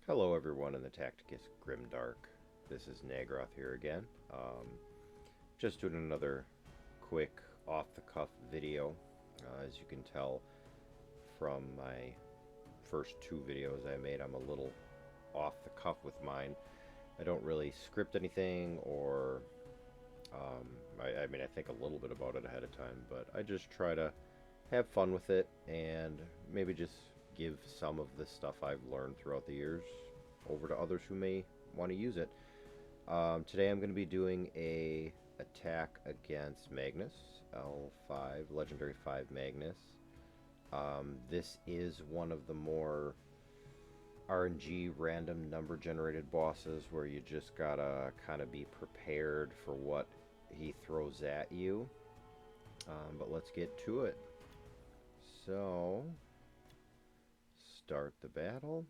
Hello everyone in the Tacticus Grimdark. This is Nagroth here again. Just doing another quick off-the-cuff video. As you can tell from my first two videos I made, I'm a little off-the-cuff with mine. I don't really script anything or... I mean, I think a little bit about it ahead of time, but I just try to have fun with it and maybe just give some of the stuff I've learned throughout the years over to others who may want to use it. Today I'm going to be doing a attack against Magnus, L5, Legendary 5 Magnus. This is one of the more RNG random number generated bosses where you just gotta kind of be prepared for what he throws at you. But let's get to it. So, start the battle.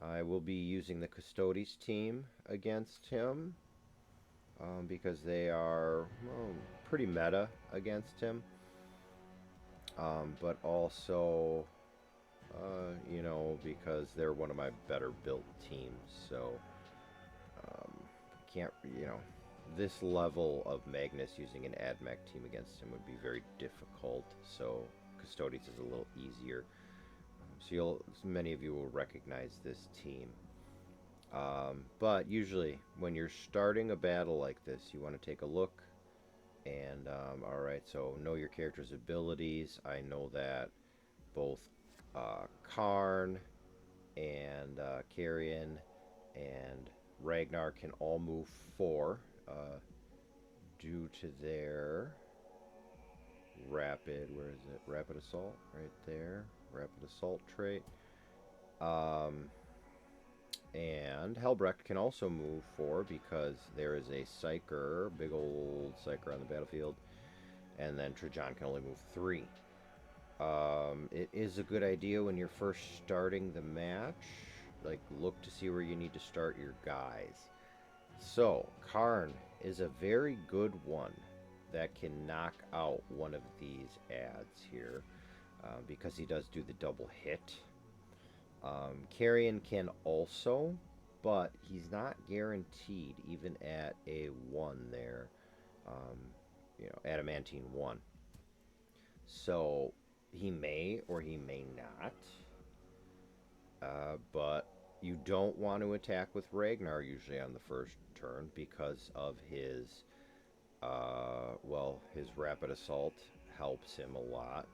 I will be using the Custodes team against him because they are, well, pretty meta against him. But also, you know, because they're one of my better built teams. So, can't, you know, this level of Magnus using an AdMech team against him would be very difficult. So, Custodes is a little easier. So many of you will recognize this team. But usually when you're starting a battle like this, you want to take a look and alright, so know your character's abilities. I know that both Karn and Carrion and Ragnar can all move 4 due to their rapid, where is it? Rapid assault right there. Rapid assault trait. And Helbrecht can also move 4 because there is a Psyker, big old Psyker on the battlefield. And then Trajann can only move 3. It is a good idea when you're first starting the match. Like, look to see where you need to start your guys. So, Karn is a very good one that can knock out one of these ads here. Because he does do the double hit. Carrion can also, but he's not guaranteed even at a 1 there. You know, adamantine 1. So he may or he may not. But you don't want to attack with Ragnar usually on the first turn because of his, well, his rapid assault helps him a lot.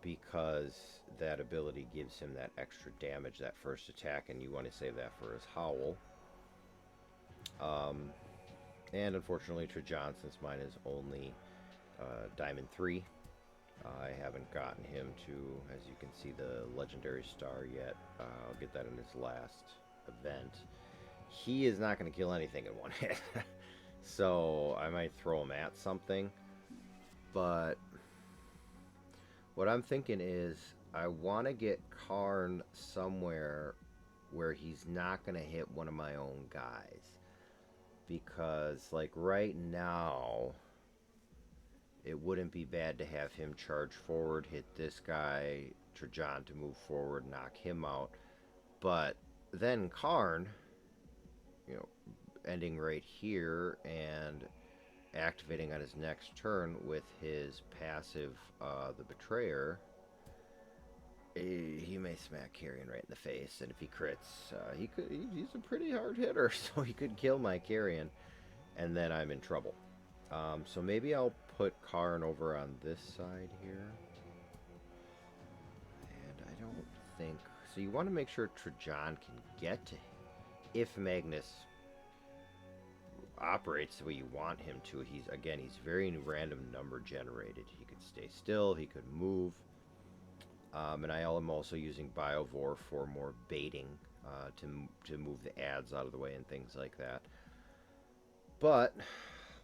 Because that ability gives him that extra damage that first attack, and you want to save that for his howl. And unfortunately, Trajann, since mine is only Diamond 3, I haven't gotten him to, as you can see, the Legendary Star yet. I'll get that in his last event. He is not going to kill anything in one hit. So I might throw him at something. But what I'm thinking is I want to get Karn somewhere where he's not going to hit one of my own guys. Because, like, right now, it wouldn't be bad to have him charge forward, hit this guy, Trajann to move forward, knock him out. But then Karn, you know, ending right here and activating on his next turn with his passive, the Betrayer, he may smack Carrion right in the face, and if he crits, he's a pretty hard hitter, so he could kill my Carrion, and then I'm in trouble. So maybe I'll put Karn over on this side here, and I don't think, so you want to make sure Trajann can get to him. If Magnus operates the way you want him to, he's very random number generated. He could stay still, he could move, and I am also using Biovore for more baiting to move the ads out of the way and things like that. But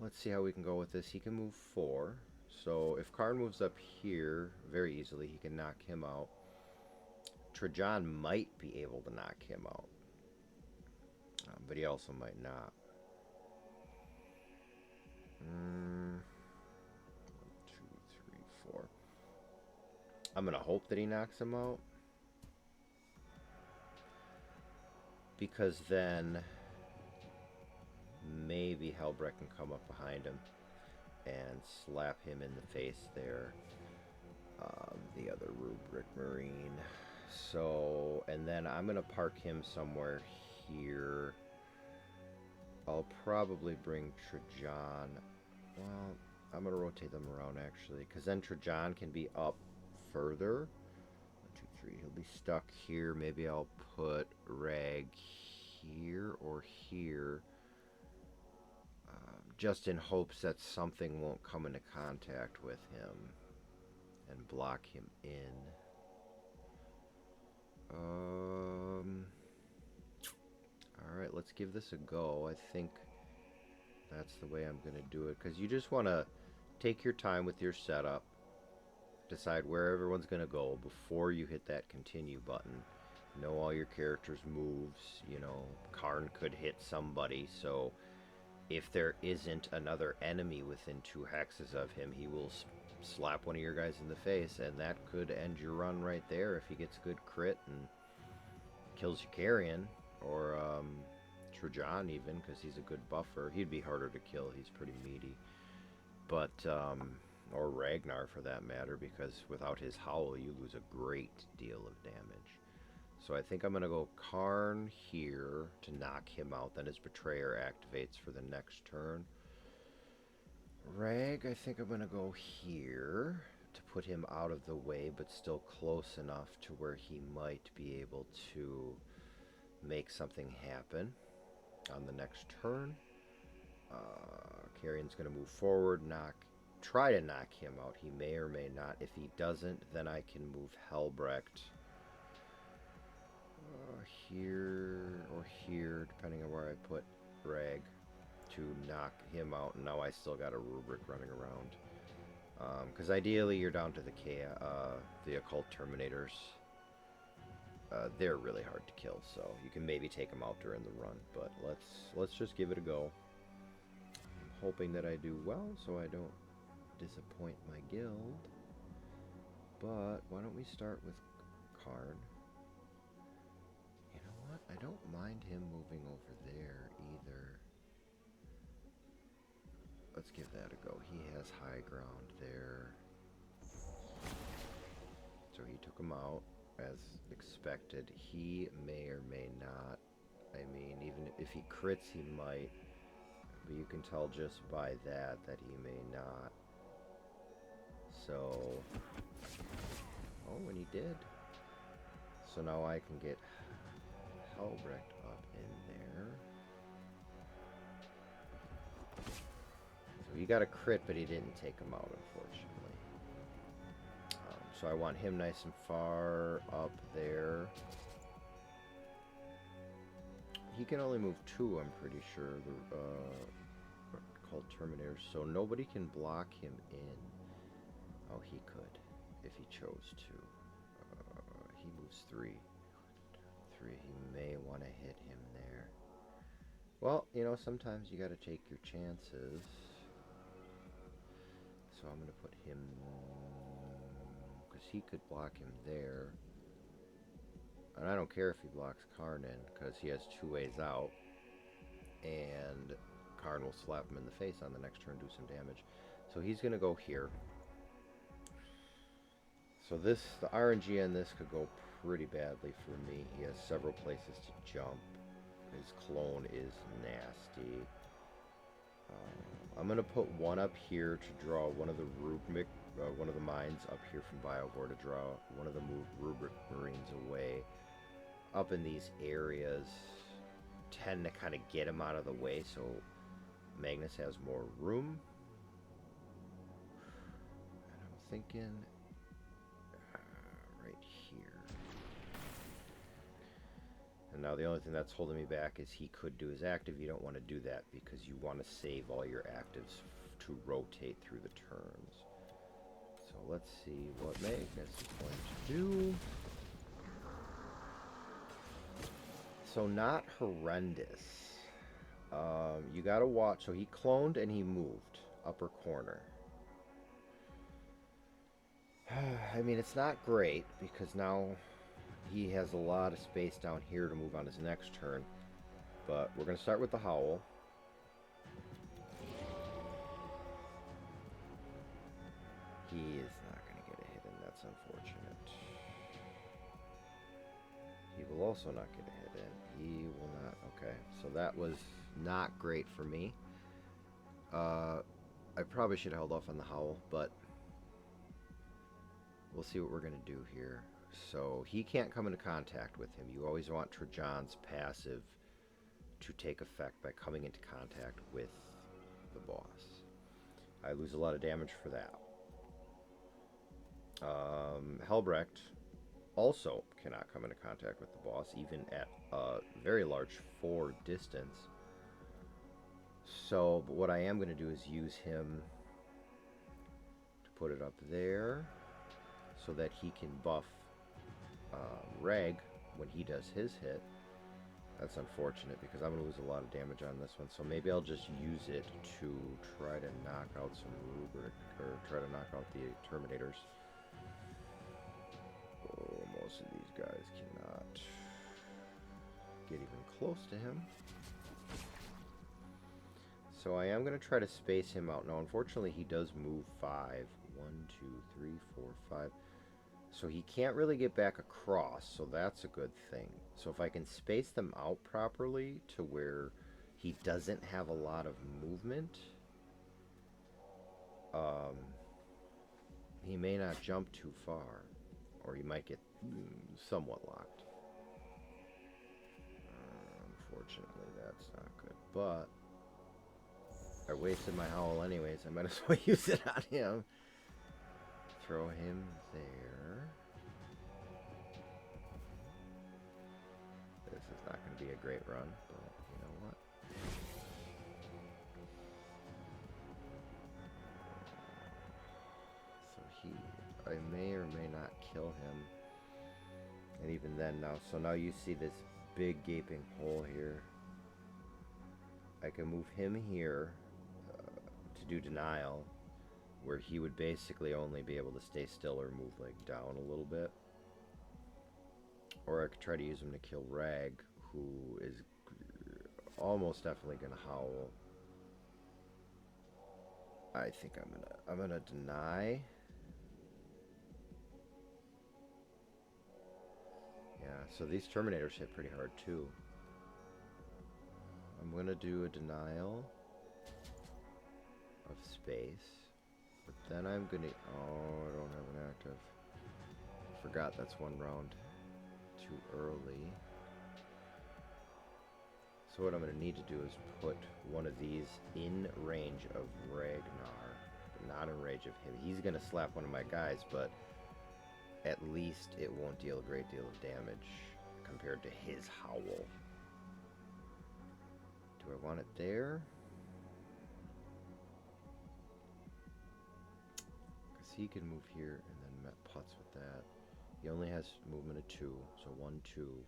let's see how we can go with this. He can move 4, so if Karn moves up here very easily, he can knock him out. Trajann might be able to knock him out, but he also might not. 1, 2, 3, 4. I'm gonna hope that he knocks him out. because then maybe Helbrecht can come up behind him and slap him in the face there. The other Rubric Marine. So, and then I'm going to park him somewhere here. I'll probably bring Trajann. Well, I'm going to rotate them around actually, because then Trajann can be up further. 1, 2, 3. He'll be stuck here. Maybe I'll put Rag here or here, just in hopes that something won't come into contact with him and block him in. Alright, let's give this a go. I think that's the way I'm going to do it, because you just want to take your time with your setup, decide where everyone's going to go before you hit that continue button. Know all your characters' moves. You know, Karn could hit somebody, so if there isn't another enemy within 2 hexes of him, he will slap one of your guys in the face, and that could end your run right there if he gets a good crit and kills your carrion, or Trajann even, because he's a good buffer. He'd be harder to kill, he's pretty meaty. But, or Ragnar for that matter, because without his howl you lose a great deal of damage. So I think I'm going to go Karn here to knock him out, then his Betrayer activates for the next turn. Rag, I think I'm going to go here to put him out of the way, but still close enough to where he might be able to make something happen on the next turn. Carrion's going to move forward, try to knock him out. He may or may not. If he doesn't, then I can move Helbrecht here or here, depending on where I put Rag, to knock him out. And now I still got a Rubric running around, because ideally you're down to the Occult Terminators. They're really hard to kill, so you can maybe take them out during the run, but let's just give it a go. I'm hoping that I do well so I don't disappoint my guild. But why don't we start with Karn? You know what? I don't mind him moving over there either. Let's give that a go. He has high ground there. So he took him out as expected. He may or may not. I mean, even if he crits, he might. But you can tell just by that he may not. So, oh, and he did. So now I can get Helbrecht up in there. So he got a crit, but he didn't take him out, unfortunately. So I want him nice and far up there. He can only move 2, I'm pretty sure, called Terminators, so nobody can block him in. Oh, he could, if he chose to. He moves 3. 3, he may want to hit him there. Well, you know, sometimes you gotta take your chances. So I'm gonna put him, because he could block him there. And I don't care if he blocks Karn in, because he has 2 ways out. And Karn will slap him in the face on the next turn, do some damage. So he's going to go here. So the RNG on this could go pretty badly for me. He has several places to jump. His clone is nasty. I'm going to put one up here to draw one of the one of the mines up here from Biobor, to draw one of the Rubric Marines away. Up in these areas, tend to kind of get him out of the way so Magnus has more room. And I'm thinking right here. And now the only thing that's holding me back is he could do his active. You don't want to do that because you want to save all your actives to rotate through the turns. So let's see what Magnus is going to do. So not horrendous. You gotta watch. So he cloned and he moved upper corner. I mean, it's not great because now he has a lot of space down here to move on his next turn. But we're going to start with the Howl. He is not going to get a hit in. That's unfortunate. He will also not get a hit in. He will not. Okay, so that was not great for me. I probably should have held off on the Howl, but we'll see what we're going to do here. So he can't come into contact with him. You always want Trajann's passive to take effect by coming into contact with the boss. I lose a lot of damage for that. Helbrecht also cannot come into contact with the boss, even at a very large 4 distance. So, but what I am going to do is use him to put it up there so that he can buff Rag when he does his hit. That's unfortunate because I'm going to lose a lot of damage on this one. So maybe I'll just use it to try to knock out some rubric, or try to knock out the Terminators. Oh, most of these guys cannot get even close to him. So I am going to try to space him out. Now, unfortunately, he does move 5. 1, 2, 3, 4, 5. So he can't really get back across, so that's a good thing. So if I can space them out properly to where he doesn't have a lot of movement, he may not jump too far, or he might get somewhat locked. Unfortunately, that's not good, but I wasted my Howl anyways. I might as well use it on him. Throw him there. This is not going to be a great run, but you know what? So I may or may not kill him. And even then now, so now you see this big gaping hole here. I can move him here to do denial, where he would basically only be able to stay still or move like down a little bit. Or I could try to use him to kill Rag, who is almost definitely gonna Howl. I think I'm gonna deny. Yeah, so these Terminators hit pretty hard too. I'm gonna do a denial of space. But then I'm gonna... Oh, I don't have an active. Forgot that's one round too early. So what I'm gonna need to do is put one of these in range of Ragnar, but not in range of him. He's gonna slap one of my guys, but at least it won't deal a great deal of damage compared to his Howl. Do I want it there? He can move here and then putz with that. He only has movement of 2, so 1, 2.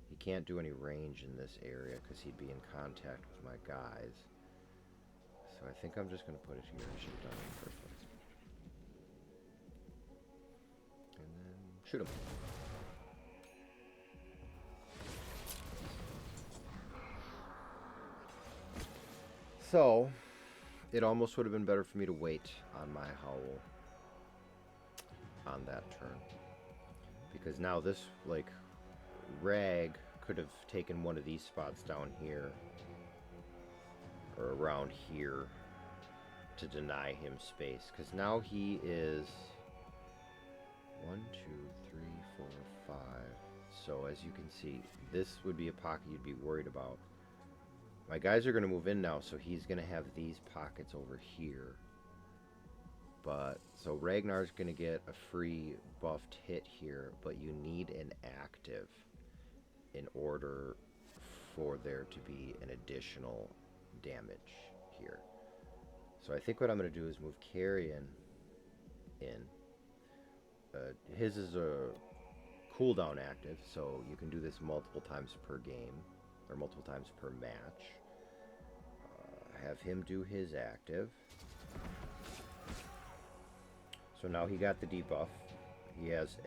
He can't do any range in this area because he'd be in contact with my guys. So I think I'm just going to put it here. I should have done it in the first place. And then shoot him. So it almost would have been better for me to wait on my Howl on that turn, because now this, like, Rag could have taken one of these spots down here or around here to deny him space, because now he is 1, 2, 3, 4, 5. So as you can see, this would be a pocket you'd be worried about. My guys are going to move in now, so he's going to have these pockets over here. But, so Ragnar's going to get a free buffed hit here, but you need an active in order for there to be an additional damage here. So I think what I'm going to do is move Carrion in. His is a cooldown active, so you can do this multiple times per game, or multiple times per match. Have him do his active. So now he got the debuff. he has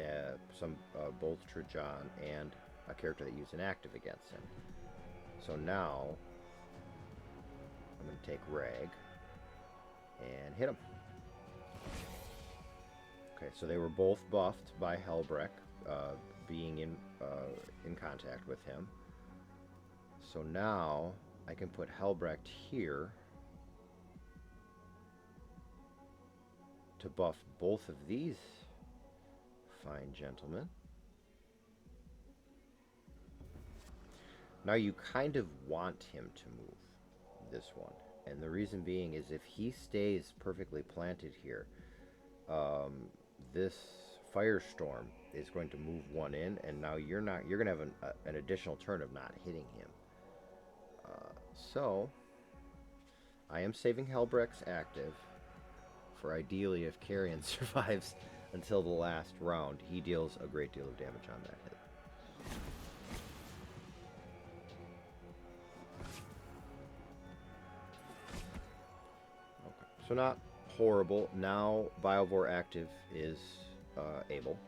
both Trajann and a character that used an active against him. So now I'm going to take Rag and hit him. Okay, so they were both buffed by Helbrecht, being in contact with him. So now I can put Helbrecht here to buff both of these fine gentlemen. Now you kind of want him to move this one, and the reason being is if he stays perfectly planted here, this firestorm is going to move one in, and now you're going to have an additional turn of not hitting him. So I am saving Helbrecht's active for ideally if Carrion survives until the last round, he deals a great deal of damage on that hit. Okay, so not horrible. Now Biovore active is able.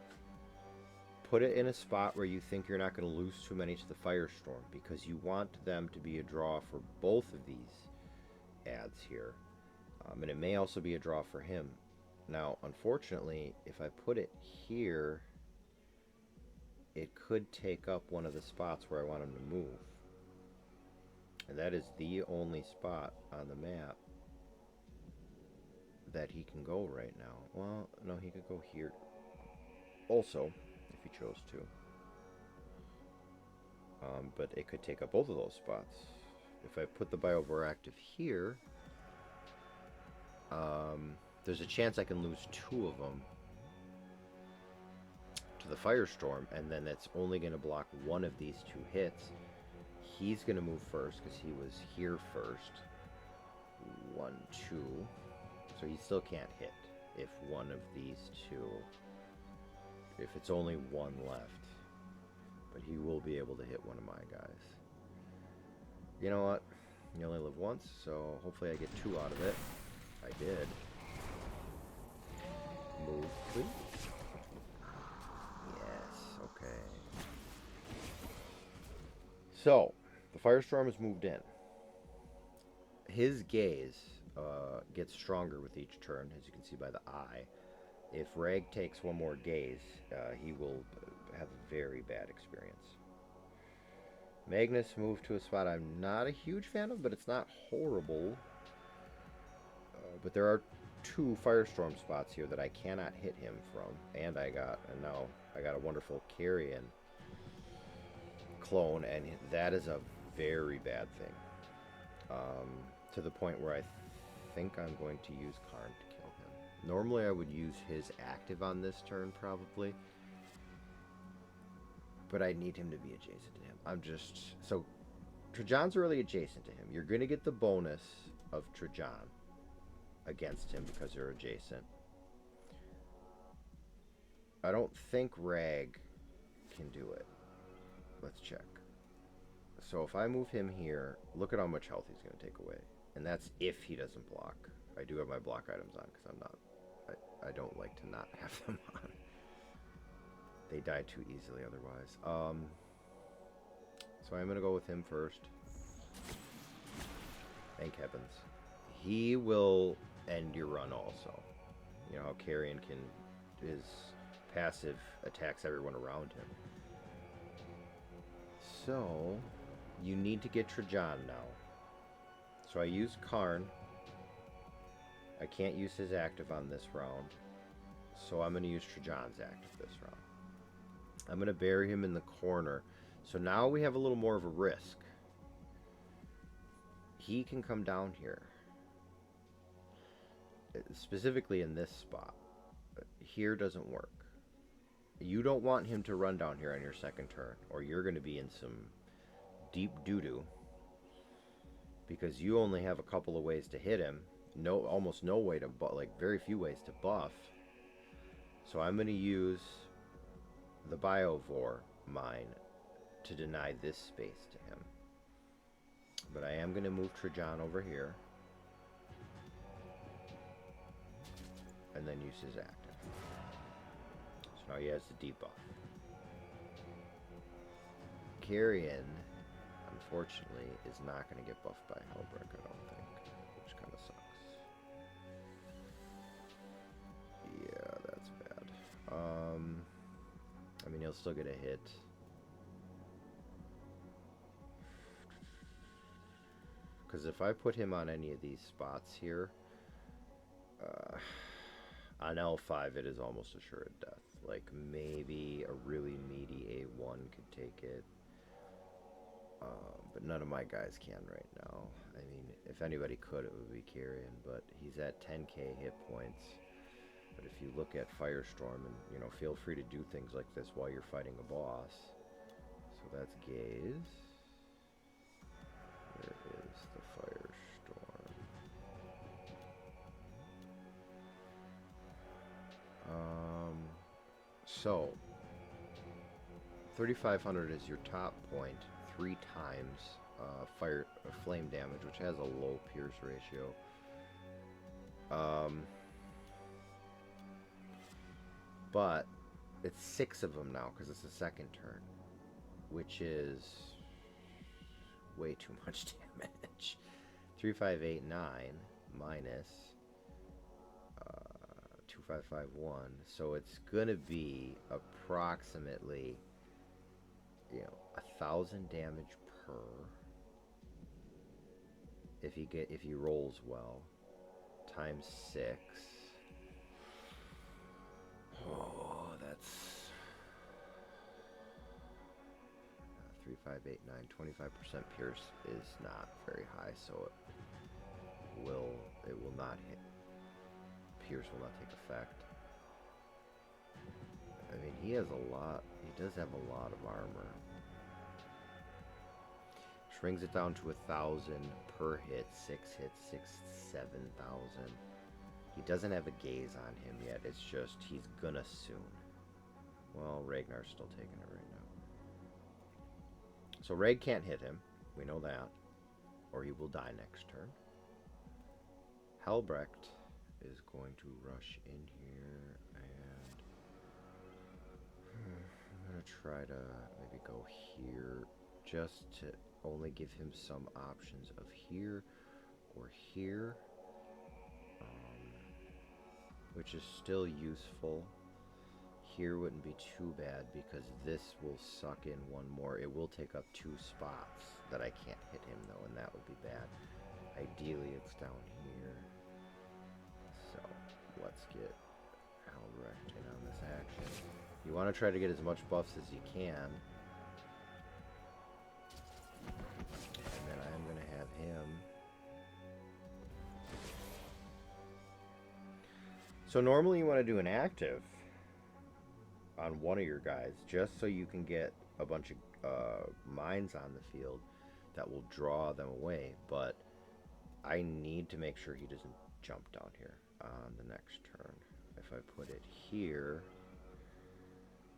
Put it in a spot where you think you're not going to lose too many to the Firestorm, because you want them to be a draw for both of these ads here. And it may also be a draw for him. Now, unfortunately, if I put it here, it could take up one of the spots where I want him to move. And that is the only spot on the map that he can go right now. Well, no, he could go here also, if he chose to. But it could take up both of those spots. If I put the Biovore active here, there's a chance I can lose two of them to the Firestorm, and then that's only going to block one of these two hits. He's going to move first because he was here first. 1, 2. So he still can't hit if one of these two, if it's only one left. But he will be able to hit one of my guys. You know what? You only live once, so hopefully I get 2 out of it. I did. Move, please. Yes, okay. So, the Firestorm has moved in. His gaze gets stronger with each turn, as you can see by the eye. If Rag takes one more gaze, he will have a very bad experience. Magnus moved to a spot I'm not a huge fan of, but it's not horrible. But there are 2 Firestorm spots here that I cannot hit him from, and now I got a wonderful Carrion clone, and that is a very bad thing. To the point where I think I'm going to use Karn to kill him. Normally I would use his active on this turn, probably. But I need him to be adjacent to him. So Trajann's really adjacent to him. You're going to get the bonus of Trajann against him because they're adjacent. I don't think Rag can do it. Let's check. So if I move him here, look at how much health he's going to take away. And that's if he doesn't block. I do have my block items on because I don't like to not have them on. They die too easily otherwise. So I'm going to go with him first. Thank heavens. He will end your run also. You know how Carrion his passive attacks everyone around him. So you need to get Trajann now. So I use Karn. I can't use his active on this round. So I'm going to use Trajann's active this round. I'm going to bury him in the corner. So now we have a little more of a risk. He can come down here. Specifically in this spot. Here doesn't work. You don't want him to run down here on your second turn, or you're going to be in some deep doo-doo. Because you only have a couple of ways to hit him. Almost no way to very few ways to buff. So I'm going to use the Biovore mine to deny this space to him. But I am going to move Trajann over here. And then use his active. So So now he has the debuff. Carrion, unfortunately, is not going to get buffed by Helbrecht, I don't think, which kind of sucks. Yeah, that's bad. I mean, he'll still get a hit. Because if I put him on any of these spots here, on L5 it is almost assured death. Like, maybe a really meaty A1 could take it. But none of my guys can right now. I mean, if anybody could, it would be Carrion, but he's at 10k hit points. But if you look at Firestorm, and, you know, feel free to do things like this while you're fighting a boss. So that's Gaze. Where is the Firestorm? So 3,500 is your top point, 3 times flame damage, which has a low pierce ratio. But it's 6 of them now because it's the second turn, which is way too much damage. 3, 5, 8, 9 minus 2, 5, 5, 1. So it's gonna be approximately, you know, 1,000 damage per if he rolls well, times 6. Oh, that's 3, 5, 8, 9. 25% pierce is not very high, so it will not hit. Pierce will not take effect. I mean, he has a lot. He does have a lot of armor. Brings it down to 1,000 per hit. 6 hits, 7,000. He doesn't have a gaze on him yet. It's just he's gonna soon. Well, Ragnar's still taking it right now. So Rag can't hit him. We know that. Or he will die next turn. Helbrecht is going to rush in here, and I'm going to try to maybe go here just to only give him some options of here or here, which is still useful. Here wouldn't be too bad because this will suck in one more. It will take up 2 spots that I can't hit him though, and that would be bad. Ideally it's down here. So let's get Helbrecht in on this action. You want to try to get as much buffs as you can. And then I am going to have him. So normally you want to do an active on one of your guys just so you can get a bunch of mines on the field that will draw them away. But I need to make sure he doesn't jump down here on the next turn. If I put it here,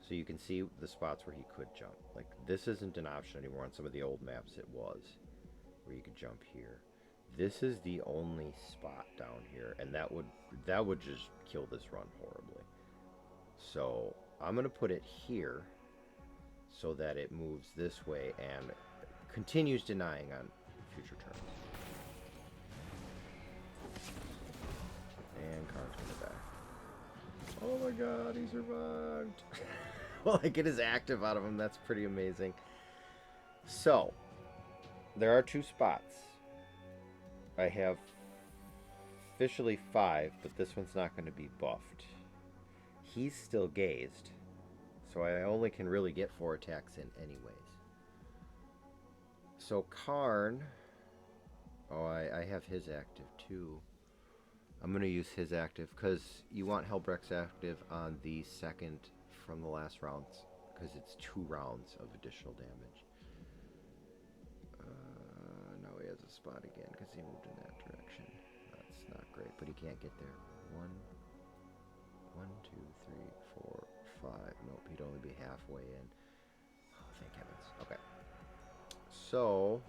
so you can see the spots where he could jump. Like, this isn't an option anymore. On some of the old maps it was, where you could jump here. This is the only spot down here, and that would just kill this run horribly. So I'm going to put it here so that it moves this way and continues denying on future turns. And Karn's going to die. Oh my god, he survived. Well, I get his active out of him. That's pretty amazing. So, there are 2 spots. I have officially 5, but this one's not going to be buffed. He's still gazed, so I only can really get 4 attacks in anyways. So Karn, oh, I have his active too. I'm going to use his active because you want Helbrecht's active on the second from the last rounds, because it's 2 rounds of additional damage. Now he has a spot again because he moved in that direction. That's not great, but he can't get there. 1, 2, 3, 4, 5. Nope, he'd only be halfway in. Oh, thank heavens. Okay. So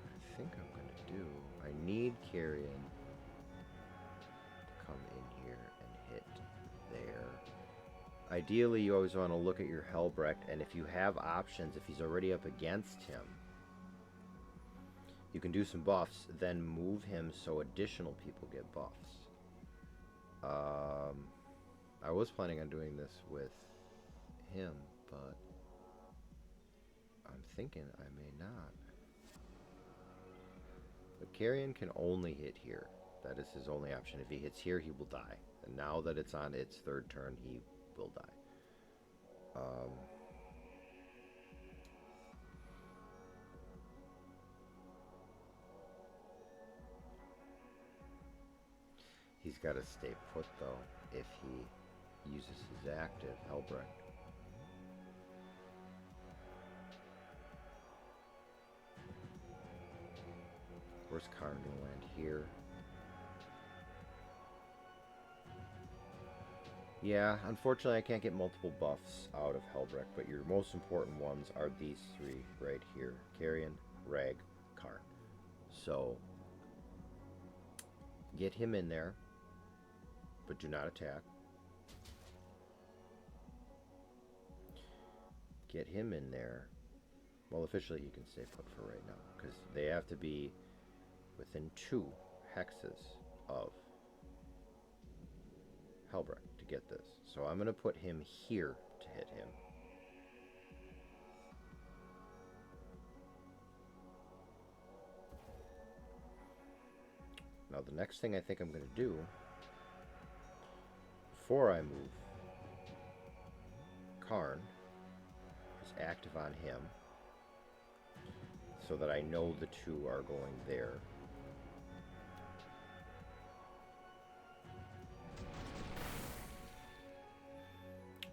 I think I'm gonna do, I need Carrion to come in here and hit there. Ideally, you always want to look at your Helbrecht, and if you have options, if he's already up against him, you can do some buffs, then move him so additional people get buffs. I was planning on doing this with him, but I'm thinking I may not. But Carrion can only hit here. That is his only option. If he hits here, he will die. And now that it's on its third turn, he will die. He's got to stay put, though, if he uses his active, Helbrecht. Where's Karn going to land? Here. Yeah, unfortunately I can't get multiple buffs out of Helbrecht, but your most important ones are these three right here. Carrion, Rag, Karn. So, get him in there, but do not attack. Get him in there. Well, officially he can stay put for right now, because they have to be within 2 hexes of Helbrecht to get this. So I'm going to put him here to hit him. Now the next thing I think I'm going to do, before I move Karn, is active on him, so that I know the 2 are going there.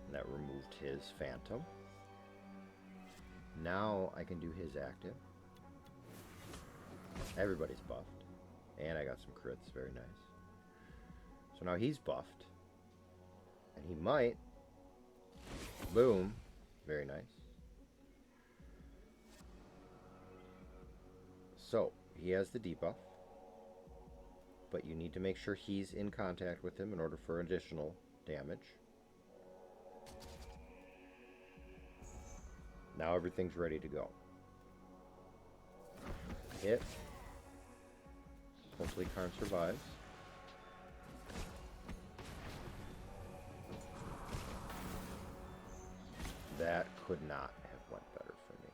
And that removed his Phantom. Now I can do his active. Everybody's buffed. And I got some crits, very nice. So now he's buffed. And he might. Boom. Very nice. So, he has the debuff. But you need to make sure he's in contact with him in order for additional damage. Now everything's ready to go. Hit. Hopefully Karn survives. That could not have went better for me.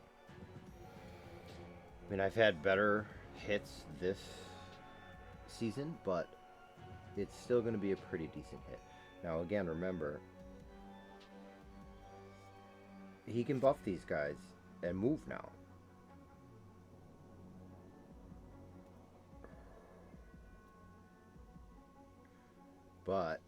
I mean, I've had better hits this season, but it's still going to be a pretty decent hit. Now, again, remember, he can buff these guys and move now. But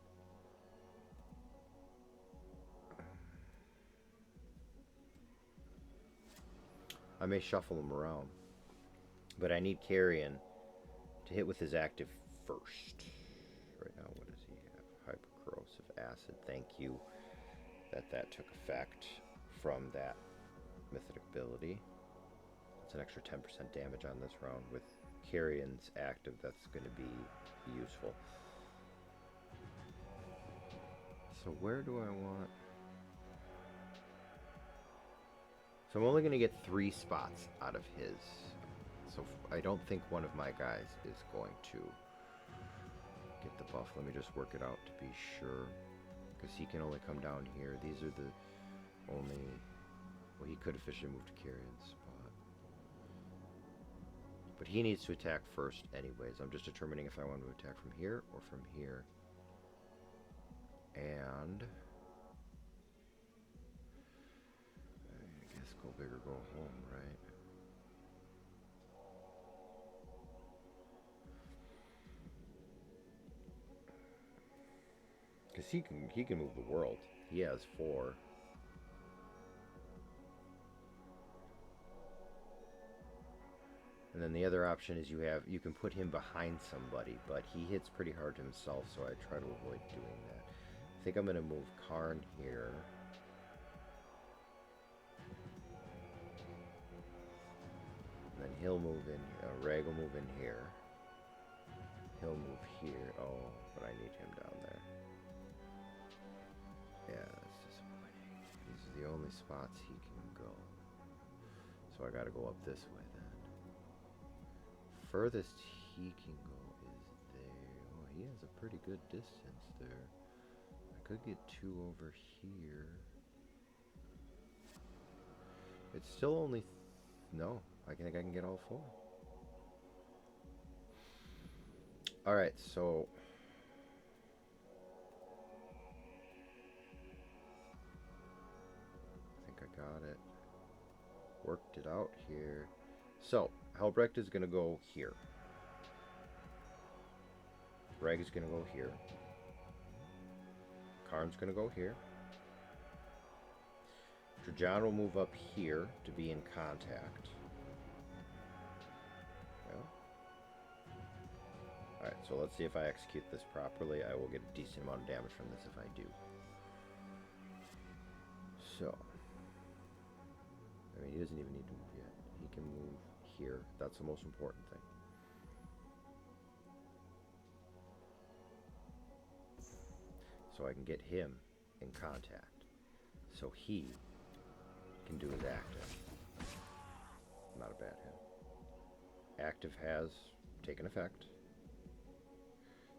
I may shuffle him around. But I need Carrion to hit with his active first. Right now, what does he have? Hypercorrosive acid. Thank you that took effect from that mythic ability. That's an extra 10% damage on this round. With Carrion's active, that's going to be useful. So where do I want... So I'm only going to get 3 spots out of his. So I don't think one of my guys is going to get the buff. Let me just work it out to be sure. Because he can only come down here. These are the only... Well, he could officially move to Carrion's spot. But he needs to attack first anyways. I'm just determining if I want to attack from here or from here. And... I guess go big or go home, right? Because he can move the world. He has 4. And then the other option is you can put him behind somebody, but he hits pretty hard himself, so I try to avoid doing that. I think I'm going to move Karn here. And then he'll move in, Rag will move in here. He'll move here. Oh, but I need him down there. Yeah, that's disappointing. These are the only spots he can go. So I gotta go up this way then. Furthest he can go is there. Oh, he has a pretty good distance there. I could get 2 over here. It's still only... no, I think I can get all 4. Alright, so... I think I got it. Worked it out here. So, Helbrecht is going to go here. Reg is going to go here. Karn's going to go here. Trajann will move up here to be in contact. Well. Alright, so let's see if I execute this properly. I will get a decent amount of damage from this if I do. So. I mean, he doesn't even need to move yet. He can move here. That's the most important thing. So I can get him in contact. So he can do his active. Not a bad hit. Active has taken effect.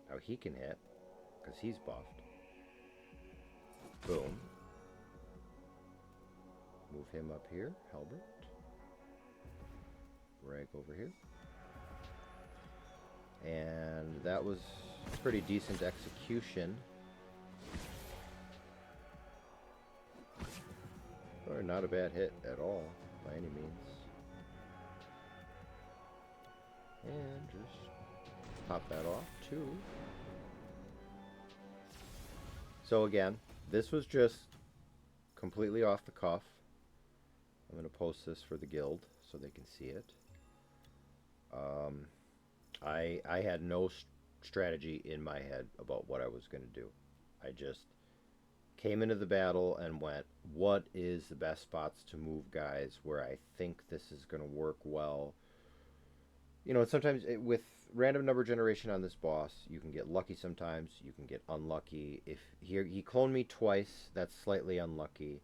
Now he can hit, because he's buffed. Boom. Move him up here, Helbrecht. Rag over here. And that was pretty decent execution. Or not a bad hit at all, by any means. And just pop that off, too. So again, this was just completely off the cuff. I'm going to post this for the guild so they can see it. I had no strategy in my head about what I was going to do. I just came into the battle and went, what is the best spots to move guys where I think this is going to work well? You know, sometimes with random number generation on this boss, you can get lucky sometimes, you can get unlucky. If he cloned me twice, that's slightly unlucky.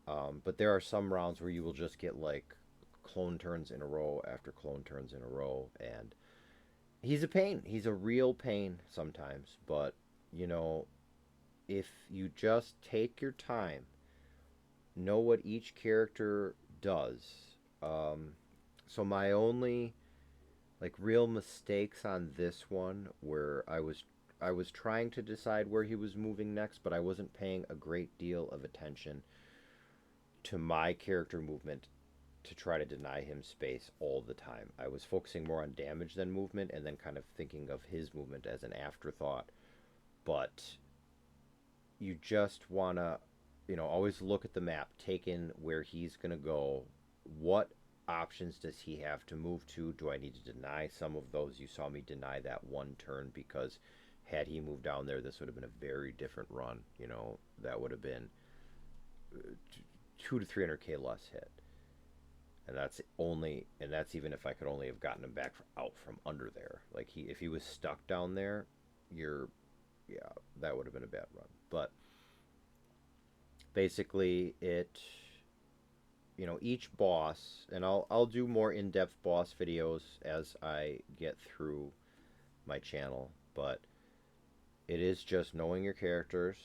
But there are some rounds where you will just get like clone turns in a row after clone turns in a row, and he's a pain. He's a real pain sometimes, but you know, if you just take your time, know what each character does. So my only like real mistakes on this one where I was trying to decide where he was moving next, but I wasn't paying a great deal of attention to my character movement to try to deny him space all the time. I was focusing more on damage than movement, and then kind of thinking of his movement as an afterthought. But you just want to, you know, always look at the map, take in where he's going to go. What options does he have to move to? Do I need to deny some of those? You saw me deny that one turn because had he moved down there, this would have been a very different run. You know, that would have been 200 to 300k less hit. And that's even if I could only have gotten him back out from under there. Like if he was stuck down there, that would have been a bad run. But basically you know, each boss, and I'll do more in-depth boss videos as I get through my channel, but it is just knowing your characters.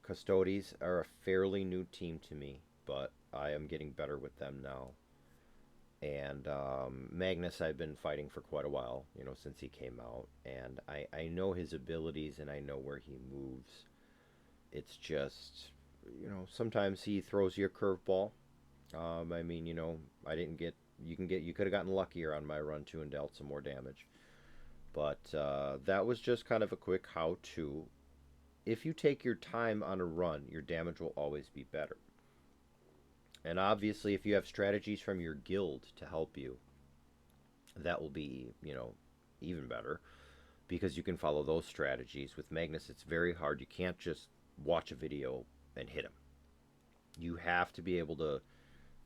Custodes are a fairly new team to me, but I am getting better with them now. And Magnus I've been fighting for quite a while, you know, since he came out. And I know his abilities and I know where he moves. It's just, you know, sometimes he throws you a curveball. I mean, you know, you could have gotten luckier on my run too and dealt some more damage. But that was just kind of a quick how-to. If you take your time on a run, your damage will always be better. And obviously, if you have strategies from your guild to help you, that will be, you know, even better. Because you can follow those strategies. With Magnus, it's very hard. You can't just watch a video and hit him. You have to be able to,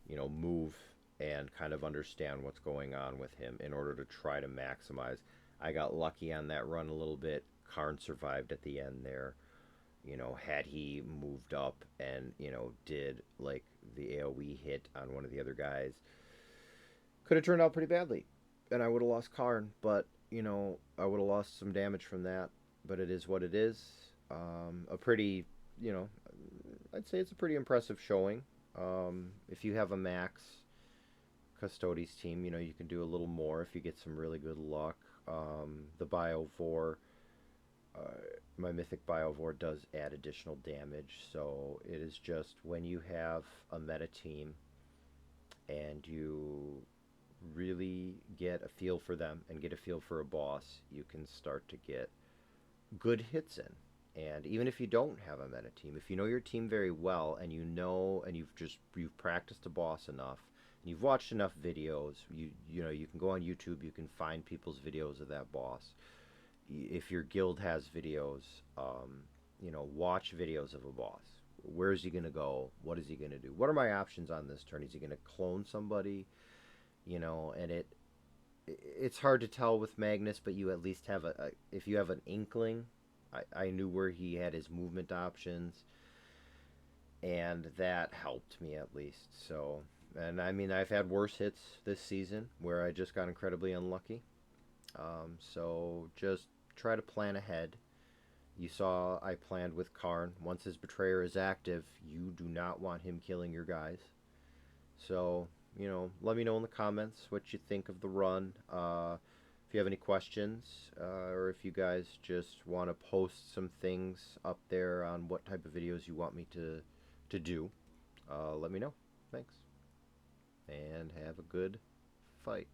you know, move and kind of understand what's going on with him in order to try to maximize. I got lucky on that run a little bit. Karn survived at the end there. Had he moved up and, did like the AoE hit on one of the other guys, could have turned out pretty badly. And I would have lost Karn, but, I would have lost some damage from that. But it is what it is. A pretty, you know, I'd say it's a pretty impressive showing. If you have a max Custodes team, you can do a little more if you get some really good luck. The Biovore, uh, my Mythic Biovore does add additional damage, so it is just when you have a meta team and you really get a feel for them and get a feel for a boss, you can start to get good hits in. And even if you don't have a meta team, if you know your team very well and you've practiced a boss enough, and you've watched enough videos, you can go on YouTube, you can find people's videos of that boss. If your guild has videos, watch videos of a boss. Where is he going to go? What is he going to do? What are my options on this turn? Is he going to clone somebody? And it's hard to tell with Magnus, but you at least have if you have an inkling. I knew where he had his movement options, and that helped me at least. So, and I mean, I've had worse hits this season where I just got incredibly unlucky. So just try to plan ahead. You saw I planned with Karn. Once his Betrayer is active, you do not want him killing your guys. So, let me know in the comments what you think of the run. If you have any questions, or if you guys just want to post some things up there on what type of videos you want me to do, let me know. Thanks. And have a good fight.